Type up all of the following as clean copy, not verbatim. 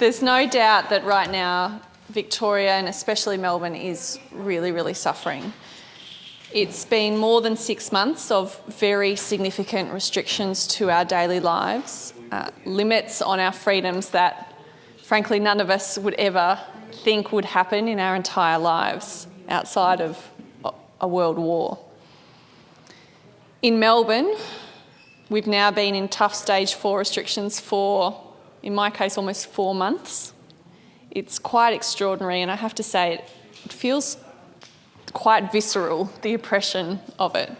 There's no doubt that right now Victoria and especially Melbourne is really, really suffering. It's been more than 6 months of very significant restrictions to our daily lives, limits on our freedoms that, frankly, none of us would ever think would happen in our entire lives outside of a world war. In Melbourne, we've now been in tough stage 4 restrictions for, in my case, almost 4 months. It's quite extraordinary, and I have to say it feels quite visceral, the oppression of it.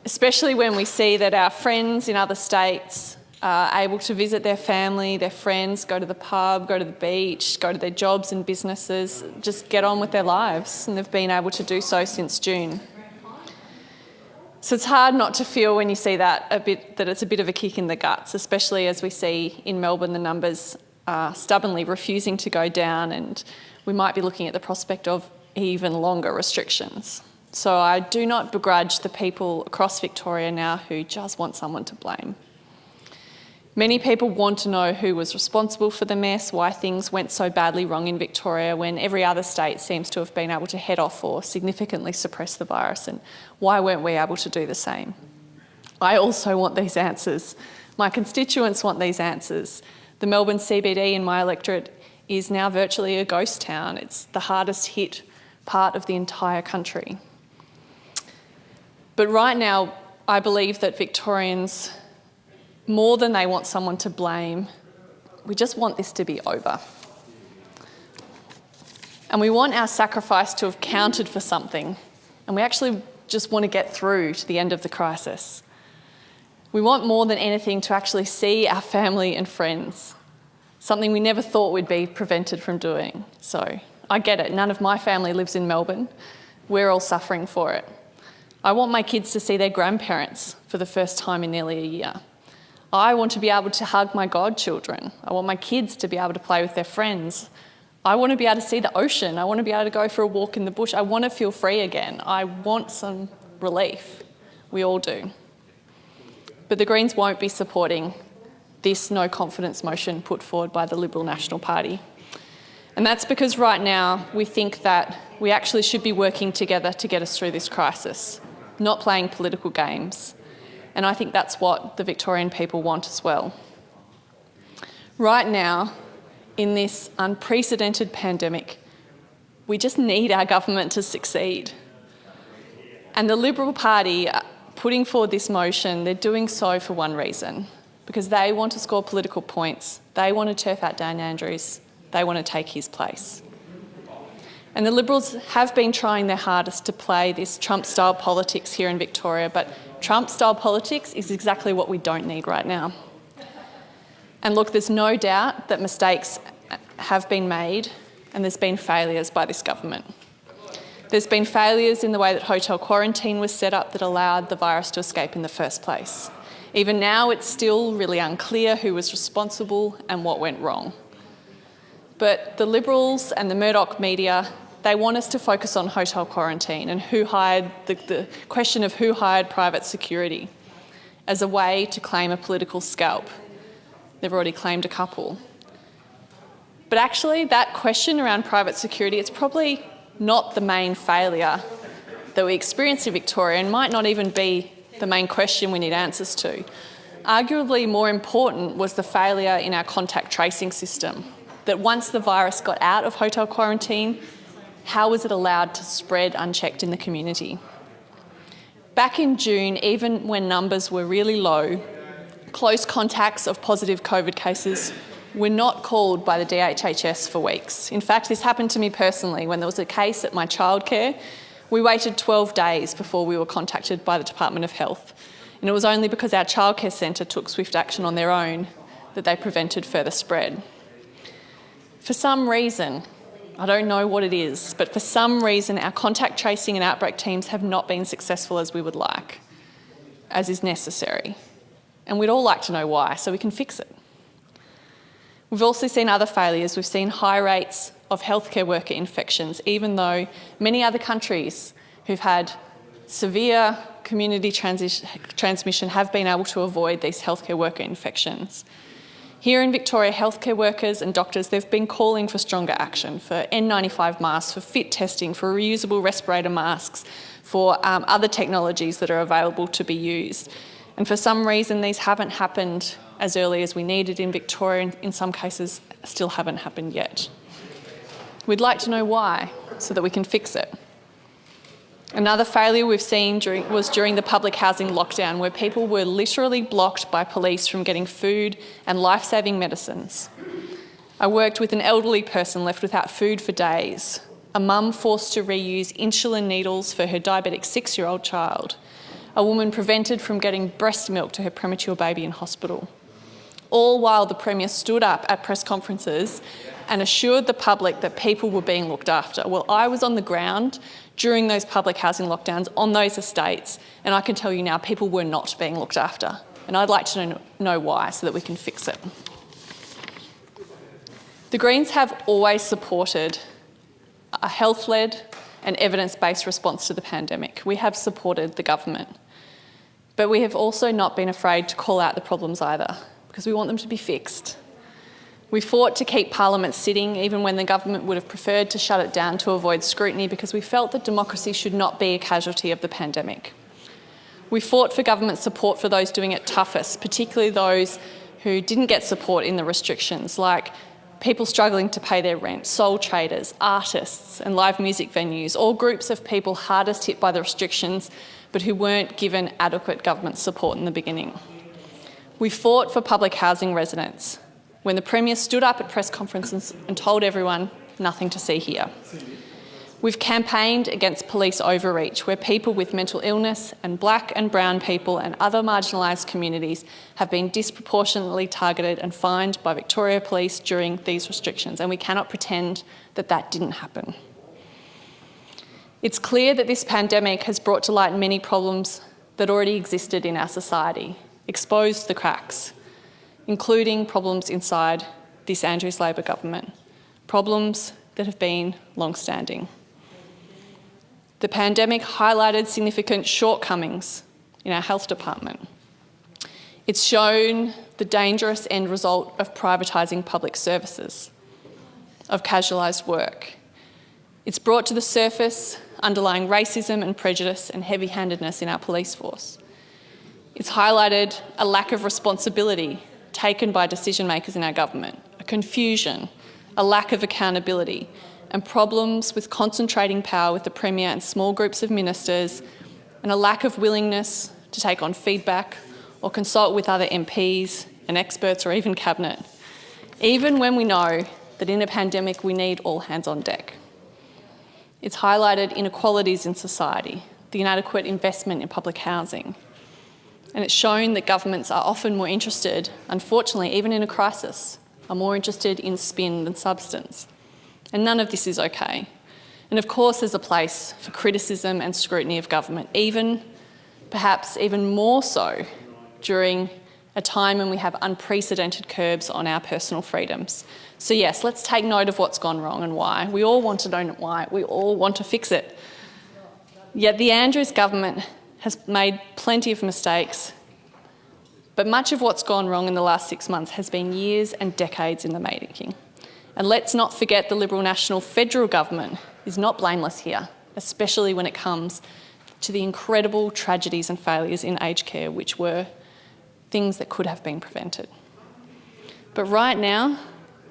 Especially when we see that our friends in other states are able to visit their family, their friends, go to the pub, go to the beach, go to their jobs and businesses, just get on with their lives, and they've been able to do so since June. So it's hard not to feel when you see that it's a bit of a kick in the guts, especially as we see in Melbourne the numbers are stubbornly refusing to go down, and we might be looking at the prospect of even longer restrictions. So I do not begrudge the people across Victoria now who just want someone to blame. Many people want to know who was responsible for the mess, why things went so badly wrong in Victoria when every other state seems to have been able to head off or significantly suppress the virus, and why weren't we able to do the same? I also want these answers. My constituents want these answers. The Melbourne CBD in my electorate is now virtually a ghost town. It's the hardest hit part of the entire country. But right now, I believe that Victorians, more than they want someone to blame, we just want this to be over. And we want our sacrifice to have counted for something, and we actually just want to get through to the end of the crisis. We want more than anything to actually see our family and friends, something we never thought we'd be prevented from doing. So I get it, none of my family lives in Melbourne. We're all suffering for it. I want my kids to see their grandparents for the first time in nearly a year. I want to be able to hug my godchildren. I want my kids to be able to play with their friends. I want to be able to see the ocean. I want to be able to go for a walk in the bush. I want to feel free again. I want some relief. We all do. But the Greens won't be supporting this no confidence motion put forward by the Liberal National Party. And that's because right now we think that we actually should be working together to get us through this crisis, not playing political games. And I think that's what the Victorian people want as well. Right now, in this unprecedented pandemic, we just need our government to succeed. And the Liberal Party putting forward this motion, they're doing so for one reason, because they want to score political points. They want to turf out Dan Andrews. They want to take his place. And the Liberals have been trying their hardest to play this Trump-style politics here in Victoria, but Trump-style politics is exactly what we don't need right now. And look, there's no doubt that mistakes have been made and there's been failures by this government. There's been failures in the way that hotel quarantine was set up that allowed the virus to escape in the first place. Even now, it's still really unclear who was responsible and what went wrong. But the Liberals and the Murdoch media, they want us to focus on hotel quarantine and who hired the question of who hired private security as a way to claim a political scalp. They've already claimed a couple. But actually, that question around private security, it's probably not the main failure that we experience in Victoria and might not even be the main question we need answers to. Arguably more important was the failure in our contact tracing system, that once the virus got out of hotel quarantine, how was it allowed to spread unchecked in the community? Back in June, even when numbers were really low, close contacts of positive COVID cases were not called by the DHHS for weeks. In fact, this happened to me personally when there was a case at my childcare. We waited 12 days before we were contacted by the Department of Health, and it was only because our childcare centre took swift action on their own that they prevented further spread. For some reason, I don't know what it is, but for some reason our contact tracing and outbreak teams have not been successful as we would like, as is necessary. And we'd all like to know why, so we can fix it. We've also seen other failures. We've seen high rates of healthcare worker infections, even though many other countries who've had severe community transmission have been able to avoid these healthcare worker infections. Here in Victoria, healthcare workers and doctors, they've been calling for stronger action, for N95 masks, for fit testing, for reusable respirator masks, for other technologies that are available to be used. And for some reason, these haven't happened as early as we needed in Victoria, and in some cases still haven't happened yet. We'd like to know why, so that we can fix it. Another failure we've seen was during the public housing lockdown, where people were literally blocked by police from getting food and life-saving medicines. I worked with an elderly person left without food for days, a mum forced to reuse insulin needles for her diabetic 6-year-old child, a woman prevented from getting breast milk to her premature baby in hospital. All while the Premier stood up at press conferences and assured the public that people were being looked after. Well, I was on the ground during those public housing lockdowns on those estates, and I can tell you now people were not being looked after. And I'd like to know why, so that we can fix it. The Greens have always supported a health-led and evidence-based response to the pandemic. We have supported the government. But we have also not been afraid to call out the problems either, because we want them to be fixed. We fought to keep Parliament sitting, even when the government would have preferred to shut it down to avoid scrutiny, because we felt that democracy should not be a casualty of the pandemic. We fought for government support for those doing it toughest, particularly those who didn't get support in the restrictions, like people struggling to pay their rent, sole traders, artists and live music venues, all groups of people hardest hit by the restrictions, but who weren't given adequate government support in the beginning. We fought for public housing residents, when the Premier stood up at press conferences and told everyone, nothing to see here. We've campaigned against police overreach, where people with mental illness and black and brown people and other marginalised communities have been disproportionately targeted and fined by Victoria Police during these restrictions, and we cannot pretend that that didn't happen. It's clear that this pandemic has brought to light many problems that already existed in our society, exposed the cracks, including problems inside this Andrews Labor government, problems that have been long-standing. The pandemic highlighted significant shortcomings in our health department. It's shown the dangerous end result of privatising public services, of casualised work. It's brought to the surface underlying racism and prejudice and heavy-handedness in our police force. It's highlighted a lack of responsibility taken by decision makers in our government, a confusion, a lack of accountability, and problems with concentrating power with the Premier and small groups of ministers, and a lack of willingness to take on feedback or consult with other MPs and experts or even Cabinet, even when we know that in a pandemic we need all hands on deck. It's highlighted inequalities in society, the inadequate investment in public housing, and it's shown that governments are often more interested, unfortunately, even in a crisis, are more interested in spin than substance. And none of this is okay. And of course, there's a place for criticism and scrutiny of government, perhaps even more so during a time when we have unprecedented curbs on our personal freedoms. So yes, let's take note of what's gone wrong and why. We all want to know why. We all want to fix it. Yet the Andrews government has made plenty of mistakes, but much of what's gone wrong in the last 6 months has been years and decades in the making. And let's not forget the Liberal National Federal Government is not blameless here, especially when it comes to the incredible tragedies and failures in aged care, which were things that could have been prevented. But right now,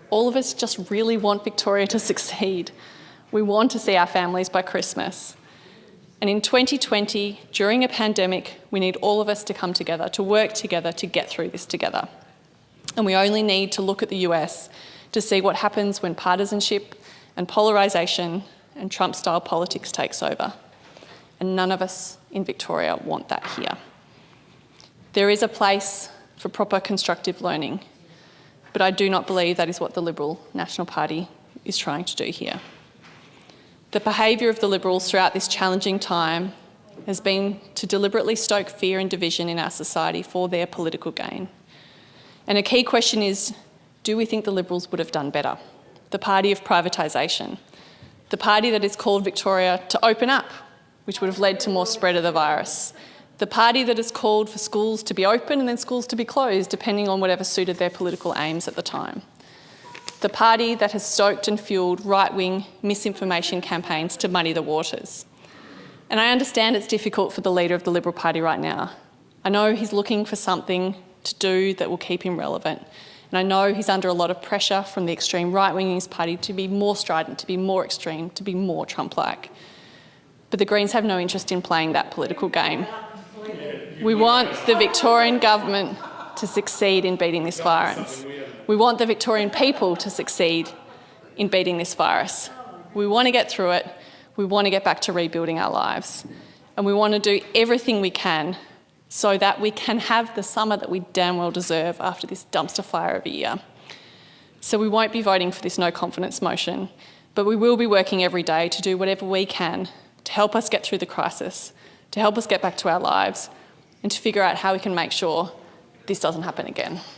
all of us just really want Victoria to succeed. We want to see our families by Christmas. And in 2020, during a pandemic, we need all of us to come together, to work together, to get through this together. And we only need to look at the US to see what happens when partisanship and polarisation and Trump-style politics takes over. And none of us in Victoria want that here. There is a place for proper constructive learning, but I do not believe that is what the Liberal National Party is trying to do here. The behaviour of the Liberals throughout this challenging time has been to deliberately stoke fear and division in our society for their political gain. And a key question is, do we think the Liberals would have done better? The party of privatisation, the party that has called Victoria to open up, which would have led to more spread of the virus, The party that has called for schools to be open and then schools to be closed, depending on whatever suited their political aims at the time. The party that has stoked and fuelled right-wing misinformation campaigns to muddy the waters. And I understand it's difficult for the leader of the Liberal Party right now. I know he's looking for something to do that will keep him relevant. And I know he's under a lot of pressure from the extreme right-wing in his party to be more strident, to be more extreme, to be more Trump-like. But the Greens have no interest in playing that political game. We want the Victorian government to succeed in beating this virus. We want the Victorian people to succeed in beating this virus. We want to get through it. We want to get back to rebuilding our lives. And we want to do everything we can so that we can have the summer that we damn well deserve after this dumpster fire of a year. So we won't be voting for this no confidence motion, but we will be working every day to do whatever we can to help us get through the crisis, to help us get back to our lives, and to figure out how we can make sure this doesn't happen again.